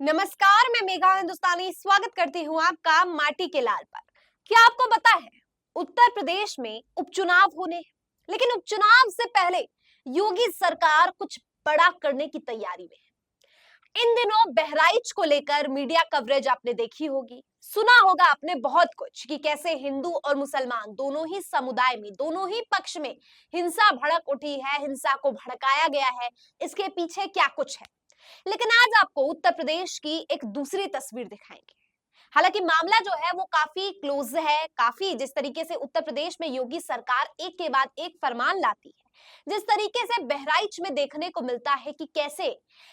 नमस्कार, मैं मेघा हिंदुस्तानी स्वागत करती हूँ आपका माटी के लाल पर। क्या आपको पता है, उत्तर प्रदेश में उपचुनाव होने हैं, लेकिन उपचुनाव से पहले योगी सरकार कुछ बड़ा करने की तैयारी में है। इन दिनों बहराइच को लेकर मीडिया कवरेज आपने देखी होगी, सुना होगा आपने बहुत कुछ कि कैसे हिंदू और मुसलमान दोनों ही समुदाय में, दोनों ही पक्ष में हिंसा भड़क उठी है, हिंसा को भड़काया गया है। इसके पीछे क्या कुछ है, लेकिन आज आपको उत्तर प्रदेश की एक दूसरी तस्वीर दिखाएंगे। हालांकि मामला जो है वो काफी क्लोज है, काफी जिस तरीके से उत्तर प्रदेश में योगी सरकार एक के बाद एक फरमान लाती है, जिस तरीके से बहराइच में देखने को मिलता है कि कैसे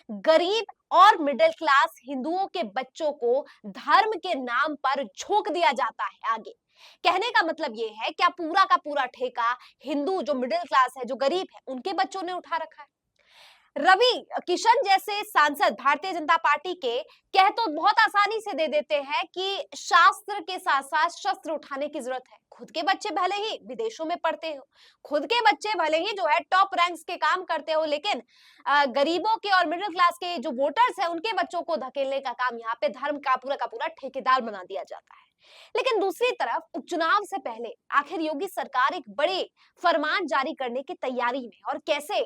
गरीब और मिडिल क्लास हिंदुओं के बच्चों को धर्म के नाम पर झोंक दिया जाता है आगे। कहने का मतलब ये है क्या पूरा का पूरा ठेका हिंदू जो मिडिल क्लास है, जो गरीब है, उनके बच्चों ने उठा रखा है। रवि किशन जैसे सांसद भारतीय जनता पार्टी के कह तो बहुत आसानी से दे देते हैं कि शास्त्र के साथ साथ शस्त्र उठाने की जरूरत है। खुद के बच्चे भले ही विदेशों में पढ़ते हो, खुद के बच्चे भले ही जो है टॉप रैंक्स के काम करते हो, लेकिन गरीबों के और मिडिल क्लास के जो वोटर्स हैं उनके बच्चों को धकेलने का काम यहाँ पे धर्म का पूरा ठेकेदार बना दिया जाता है। लेकिन दूसरी तरफ उपचुनाव से पहले आखिर योगी सरकार एक बड़े फरमान जारी करने की तैयारी में, और कैसे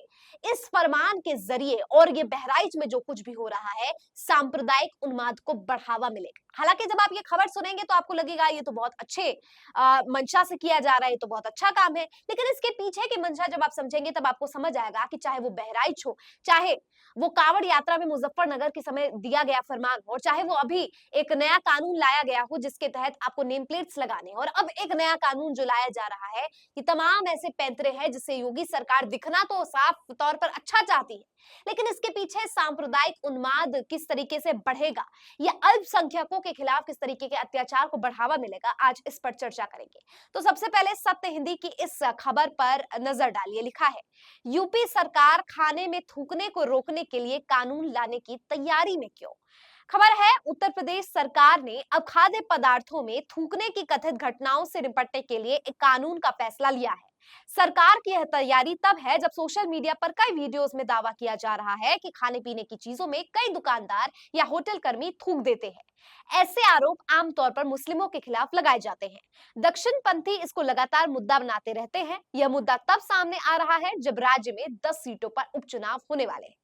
इस फरमान के जरिए और ये बहराइच में जो कुछ भी हो रहा है, सांप्रदायिक उन्माद को बढ़ावा मिलेगा। हालांकि जब आप ये खबर सुनेंगे तो आपको लगेगा ये तो बहुत अच्छे मंशा से किया जा रहा है, ये तो बहुत अच्छा काम है, लेकिन इसके पीछे की मंशा जब आप समझेंगे तब आपको समझ आएगा कि चाहे वो बहराइच हो, चाहे वो कांवड़ यात्रा में मुजफ्फरनगर के समय दिया गया फरमान हो, और चाहे वो अभी एक नया कानून लाया गया हो जिसके तहत आपको नेम प्लेट्स लगाने हैं, और अब एक नया कानून जो लाया जा रहा है, ये तमाम ऐसे पैंतरे हैं जिससे योगी सरकार दिखना तो साफ तौर पर अच्छा चाहती है, लेकिन इसके पीछे सांप्रदायिक उन्माद किस तरीके से बढ़ेगा या अल्पसंख्यकों के खिलाफ किस तरीके के अत्याचार को बढ़ावा मिलेगा, आज इस पर चर्चा करेंगे। तो सबसे पहले सत्य हिंदी की इस खबर पर नजर डालिए। लिखा है, यूपी सरकार खाने में थूकने को रोकने के लिए कानून लाने की तैयारी में क्यों। खबर है, उत्तर प्रदेश सरकार ने अब खाद्य पदार्थों में थूकने की कथित घटनाओं से निपटने के लिए एक कानून का फैसला लिया है। सरकार की यह तैयारी तब है जब सोशल मीडिया पर कई वीडियोस में दावा किया जा रहा है कि खाने पीने की चीजों में कई दुकानदार या होटल कर्मी थूक देते हैं। ऐसे आरोप आमतौर पर मुस्लिमों के खिलाफ लगाए जाते हैं। दक्षिणपंथी इसको लगातार मुद्दा बनाते रहते हैं। यह मुद्दा तब सामने आ रहा है जब राज्य में 10 सीटों पर उपचुनाव होने वाले हैं।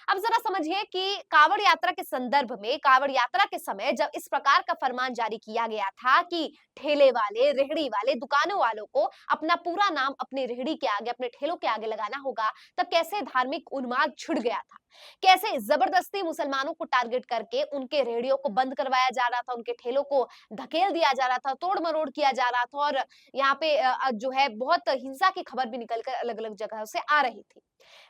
अब जरा समझिए कि कांवड़ यात्रा के संदर्भ में, कांवड़ यात्रा के समय जब इस प्रकार का फरमान जारी किया गया था कि ठेले वाले, रेहड़ी वाले, दुकानों वालों को अपना पूरा नाम अपनी रेहड़ी के आगे, अपने ठेलों के आगे लगाना होगा, तब कैसे धार्मिक उन्माद छिड़ गया था, कैसे जबरदस्ती मुसलमानों को टारगेट करके उनके रेहड़ियों को बंद करवाया जा रहा था, उनके ठेलों को धकेल दिया जा रहा था, तोड़ मरोड़ किया जा रहा था, और यहाँ पे जो है बहुत हिंसा की खबर भी निकलकर अलग अलग जगहों से आ रही थी।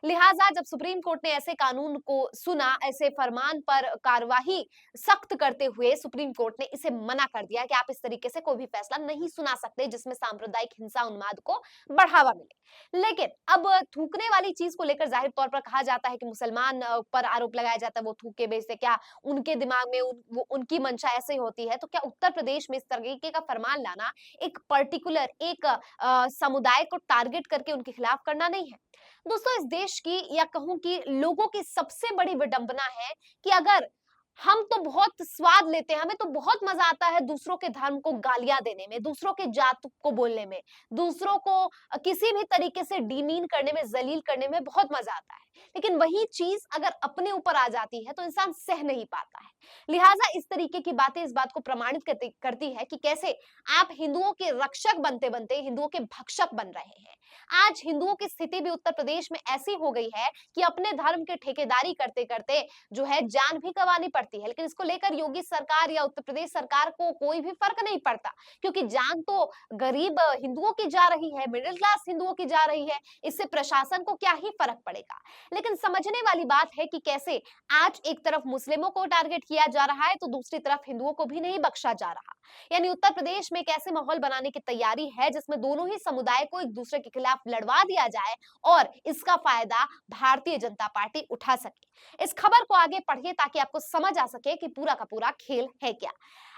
लिहाजा जब सुप्रीम कोर्ट ने ऐसे कानून को सुना, ऐसे फरमान पर कार्यवाही सख्त करते हुए सुप्रीम कोर्ट ने इसे मना कर दिया कि आप इस तरीके से कोई भी फैसला नहीं सुना सकते जिसमें सांप्रदायिक हिंसा उन्माद को बढ़ावा मिले। लेकिन अब थूकने वाली चीज को लेकर जाहिर तौर पर कहा जाता है कि मुसलमान पर आरोप लगाया जाता है वो थूक के बेच से, क्या उनके दिमाग में उनकी मंशा ऐसे ही होती है, तो क्या उत्तर प्रदेश में इस तरीके का फरमान लाना एक पर्टिकुलर एक समुदाय को टारगेट करके उनके खिलाफ करना नहीं है। दोस्तों, इस देश की या कहूं कि लोगों की सबसे बड़ी विडंबना है कि अगर हम तो बहुत स्वाद लेते हैं, हमें तो बहुत मजा आता है दूसरों के धर्म को गालियां देने में, दूसरों के जात को बोलने में, दूसरों को किसी भी तरीके से डीमीन करने में, जलील करने में बहुत मजा आता है, लेकिन वही चीज अगर अपने ऊपर आ जाती है तो इंसान सह नहीं पाता है। लिहाजा इस तरीके की बातें इस बात को प्रमाणित करती है कि कैसे आप हिंदुओं के रक्षक बनते बनते हिंदुओं के भक्षक बन रहे हैं। आज हिंदुओं की स्थिति भी उत्तर प्रदेश में ऐसी हो गई है कि अपने धर्म के ठेकेदारी करते करते जो है जान भी गंवानी पड़ती है, लेकिन इसको लेकर योगी सरकार या उत्तर प्रदेश सरकार को कोई भी फर्क नहीं पड़ता, क्योंकि जान तो गरीब हिंदुओं की जा रही है, मिडिल क्लास हिंदुओं की जा रही है, इससे प्रशासन को क्या ही फर्क पड़ेगा। लेकिन समझने वाली बात है कि कैसे आज एक तरफ मुस्लिमों को टारगेट किया जा रहा है तो दूसरी तरफ हिंदुओं को भी नहीं बख्शा जा रहा। यानी उत्तर प्रदेश में एक ऐसे माहौल बनाने की तैयारी है जिसमें दोनों ही समुदाय को एक दूसरे के खिलाफ लड़वा दिया जाए और इसका फायदा भारतीय जनता पार्टी उठा सके। इस खबर को आगे पढ़िए ताकि आपको समझ आ सके कि पूरा का पूरा खेल है क्या।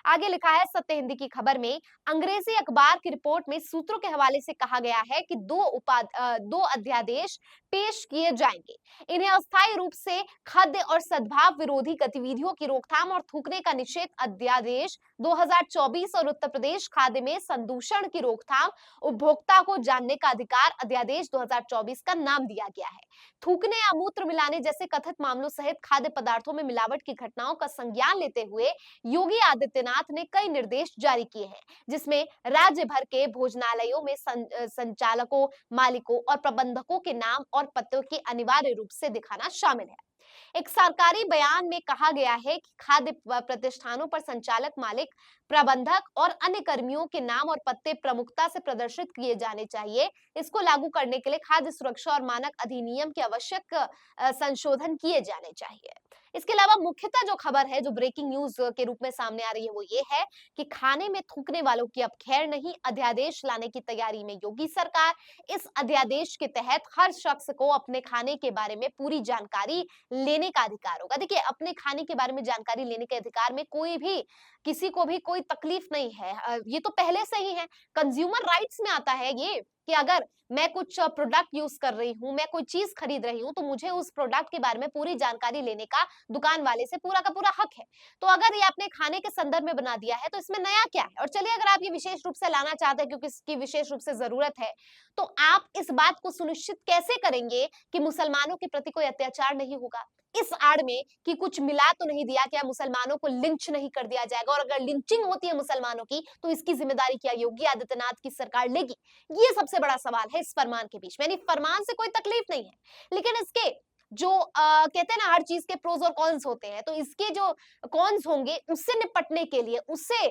आगे लिखा है सत्य हिंदी की खबर में, अंग्रेजी अखबार की रिपोर्ट में सूत्रों के हवाले से कहा गया है कि दो अध्यादेश पेश किए जाएंगे। इन्हें अस्थायी रूप से खाद्य और सद्भाव विरोधी गतिविधियों की रोकथाम और थूकने का निषेध अध्यादेश 2024 और उत्तर प्रदेश खाद्य में संदूषण की रोकथाम उपभोक्ता को जानने का अधिकार अध्यादेश 2024 का नाम दिया गया है। थूकने या मूत्र मिलाने जैसे कथित मामलों सहित खाद्य पदार्थों में मिलावट की घटनाओं का संज्ञान लेते हुए योगी आदित्यनाथ ने कई निर्देश जारी किए हैं, जिसमें राज्य भर के भोजनालयों में संचालकों, मालिकों और प्रबंधकों के नाम और पतों की अनिवार्य रूप से दिखाना शामिल है। एक सरकारी बयान में कहा गया है कि खाद्य प्रतिष्ठानों पर संचालक, मालिक, प्रबंधक और अन्य कर्मियों के नाम और पत्ते प्रमुखता से प्रदर्शित किए जाने चाहिए। इसको लागू करने के लिए खाद्य सुरक्षा और मानक अधिनियम के आवश्यक संशोधन किए जाने चाहिए। इसके अलावा मुख्यतः जो खबर है, जो ब्रेकिंग न्यूज के रूप में सामने आ रही है, वो ये है कि खाने में थूकने वालों की अब खैर नहीं, अध्यादेश लाने की तैयारी में योगी सरकार। इस अध्यादेश के तहत हर शख्स को अपने खाने के बारे में पूरी जानकारी लेने का अधिकार होगा। देखिए, अपने खाने के बारे में जानकारी लेने के अधिकार में कोई भी, किसी को भी कोई तकलीफ नहीं है। ये तो पहले से ही है, कंज्यूमर राइट्स में आता है ये, कि अगर मैं कुछ प्रोडक्ट यूज कर रही हूँ, मैं कोई चीज खरीद रही हूँ, तो मुझे उस प्रोडक्ट के बारे में पूरी जानकारी लेने का दुकान वाले से पूरा का पूरा हक है। तो अगर ये आपने खाने के संदर्भ में बना दिया है, तो इसमें नया क्या है? और चलिए, अगर आप ये विशेष रूप से लाना चाहते हैं क्योंकि इसकी विशेष रूप से जरूरत है, तो आप इस बात को सुनिश्चित कैसे करेंगे कि मुसलमानों के प्रति कोई अत्याचार नहीं होगा? इस आड़ में कि कुछ मिला तो नहीं दिया, क्या मुसलमानों को लिंच नहीं कर दिया जाएगा? और अगर लिंचिंग होती है मुसलमानों की, तो इसकी जिम्मेदारी क्या योगी आदित्यनाथ की सरकार लेगी? ये सबसे बड़ा सवाल है इस फरमान के बीच में। यानी फरमान से कोई तकलीफ नहीं है, लेकिन इसके जो कहते हैं ना, हर चीज के प्रोज और कॉन्स होते हैं, तो इसके जो कॉन्स होंगे उससे निपटने के लिए, उससे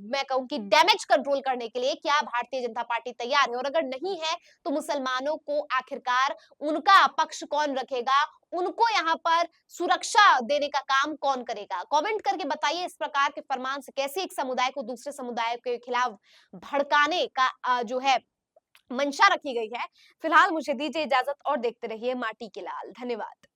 मैं कहूँ कि डैमेज कंट्रोल करने के लिए क्या भारतीय जनता पार्टी तैयार है? और अगर नहीं है, तो मुसलमानों को आखिरकार उनका पक्ष कौन रखेगा? उनको यहाँ पर सुरक्षा देने का काम कौन करेगा? कमेंट करके बताइए, इस प्रकार के फरमान से कैसे एक समुदाय को दूसरे समुदाय के खिलाफ भड़काने का जो है मंशा रखी गई है। फिलहाल मुझे दीजिए इजाजत और देखते रहिए माटी के लाल। धन्यवाद।